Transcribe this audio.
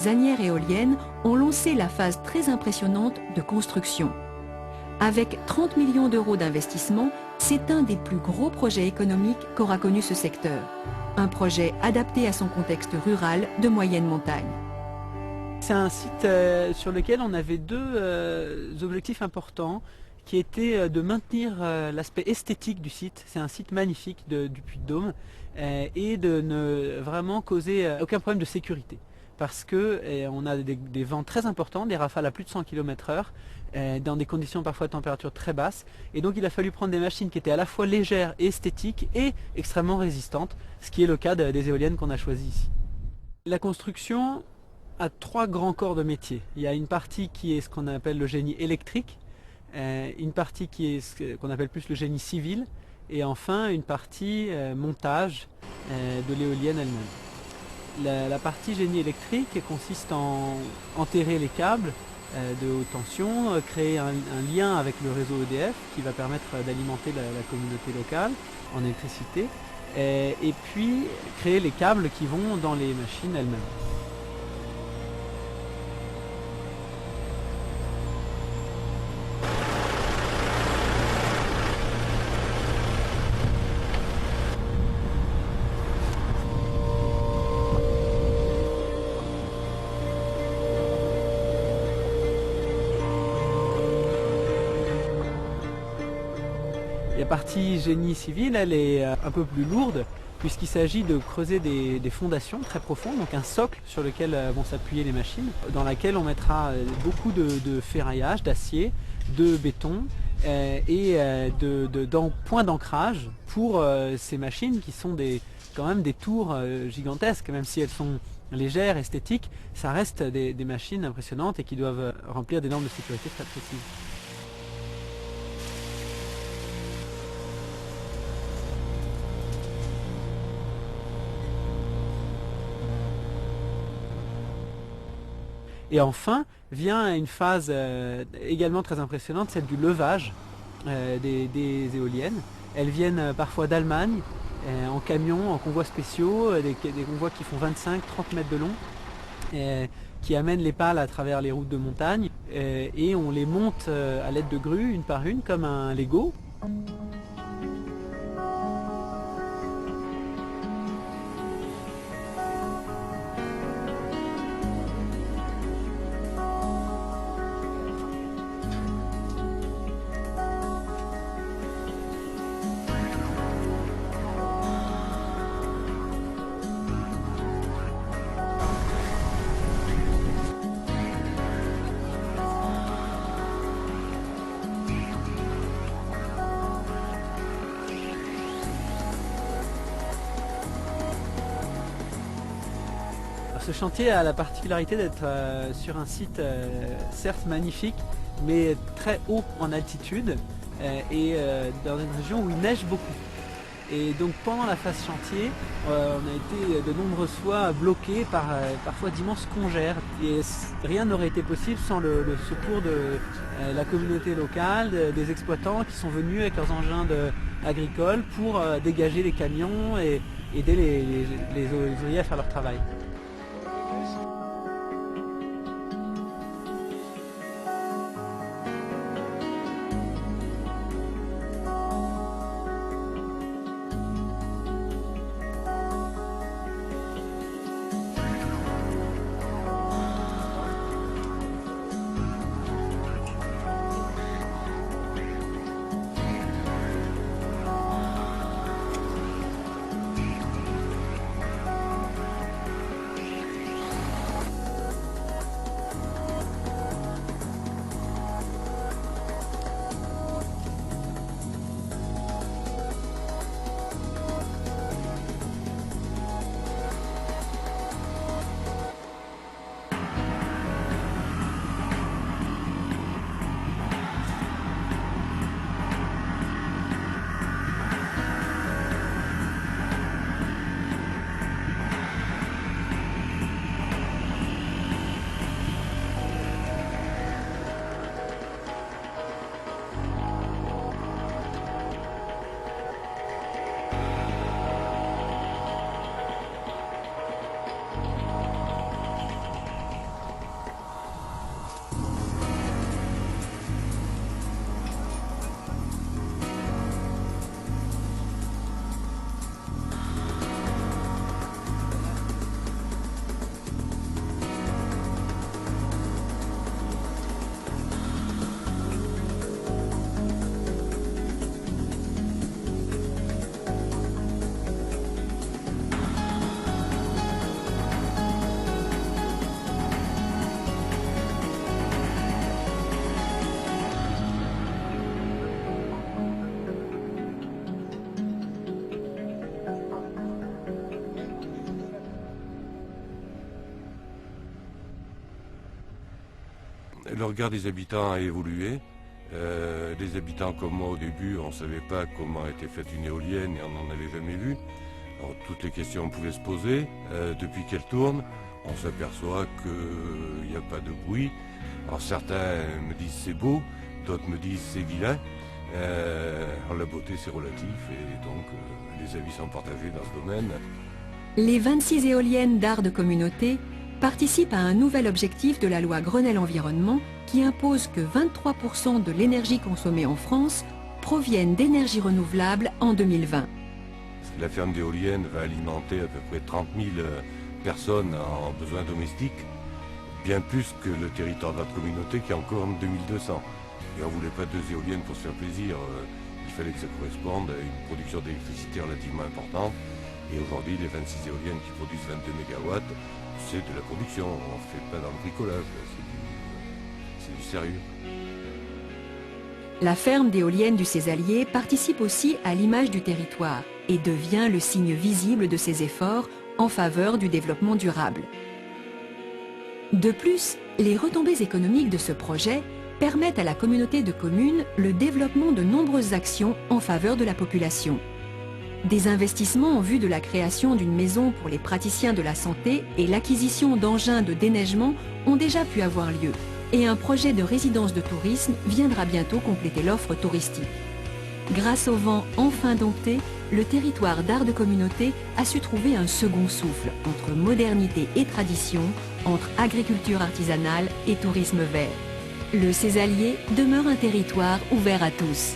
Asnières éoliennes ont lancé la phase très impressionnante de construction. Avec 30 millions d'euros d'investissement, c'est un des plus gros projets économiques qu'aura connu ce secteur. Un projet adapté à son contexte rural de moyenne montagne. C'est un site sur lequel on avait deux objectifs importants qui étaient de maintenir l'aspect esthétique du site. C'est un site magnifique du Puy-de-Dôme et de ne vraiment causer aucun problème de sécurité. Parce que on a des vents très importants, des rafales à plus de 100 km/h, dans des conditions parfois de température très basses. Et donc il a fallu prendre des machines qui étaient à la fois légères et esthétiques et extrêmement résistantes, ce qui est le cas des éoliennes qu'on a choisies ici. La construction a trois grands corps de métier. Il y a une partie qui est ce qu'on appelle le génie électrique, une partie qui est ce qu'on appelle plus le génie civil, et enfin une partie montage de l'éolienne elle-même. La partie génie électrique consiste en enterrer les câbles de haute tension, créer un lien avec le réseau EDF qui va permettre d'alimenter la communauté locale en électricité, et puis créer les câbles qui vont dans les machines elles-mêmes. La partie génie civil, elle est un peu plus lourde puisqu'il s'agit de creuser des fondations très profondes, donc un socle sur lequel vont s'appuyer les machines, dans laquelle on mettra beaucoup de ferraillage, d'acier, de béton et de points d'ancrage pour ces machines qui sont quand même des tours gigantesques, même si elles sont légères, esthétiques, ça reste des machines impressionnantes et qui doivent remplir des normes de sécurité très précises. Et enfin vient une phase également très impressionnante, celle du levage des éoliennes. Elles viennent parfois d'Allemagne, en camion, en convois spéciaux, des convois qui font 25-30 mètres de long, qui amènent les pales à travers les routes de montagne, et on les monte à l'aide de grues, une par une, comme un Lego. Ce chantier a la particularité d'être sur un site certes magnifique, mais très haut en altitude et dans une région où il neige beaucoup. Et donc pendant la phase chantier, on a été de nombreuses fois bloqués par parfois d'immenses congères. Et rien n'aurait été possible sans le secours de la communauté locale, des exploitants qui sont venus avec leurs engins agricoles pour dégager les camions et aider les ouvriers à faire leur travail. le regard des habitants a évolué. Les habitants comme moi au début, on ne savait pas comment était faite une éolienne et on n'en avait jamais vu. Alors, toutes les questions pouvaient se poser. Depuis qu'elle tourne, on s'aperçoit qu'il n'y a pas de bruit. Alors certains me disent c'est beau, d'autres me disent c'est vilain. La beauté c'est relatif et donc les avis sont partagés dans ce domaine. Les 26 éoliennes d'Ardes Communauté participent à un nouvel objectif de la loi Grenelle Environnement qui impose que 23% de l'énergie consommée en France provienne d'énergies renouvelables en 2020. La ferme d'éoliennes va alimenter à peu près 30 000 personnes en besoins domestiques, bien plus que le territoire de notre communauté qui est encore en 2200. Et on ne voulait pas 2 éoliennes pour se faire plaisir, il fallait que ça corresponde à une production d'électricité relativement importante. Et aujourd'hui, les 26 éoliennes qui produisent 22 MW, c'est de la production, on ne fait pas dans le bricolage, c'est du sérieux. La ferme d'éoliennes du Césalier participe aussi à l'image du territoire et devient le signe visible de ses efforts en faveur du développement durable. De plus, les retombées économiques de ce projet permettent à la communauté de communes le développement de nombreuses actions en faveur de la population. Des investissements en vue de la création d'une maison pour les praticiens de la santé et l'acquisition d'engins de déneigement ont déjà pu avoir lieu. Et un projet de résidence de tourisme viendra bientôt compléter l'offre touristique. Grâce au vent enfin dompté, le territoire d'Ardes Communauté a su trouver un second souffle entre modernité et tradition, entre agriculture artisanale et tourisme vert. Le Césalier demeure un territoire ouvert à tous.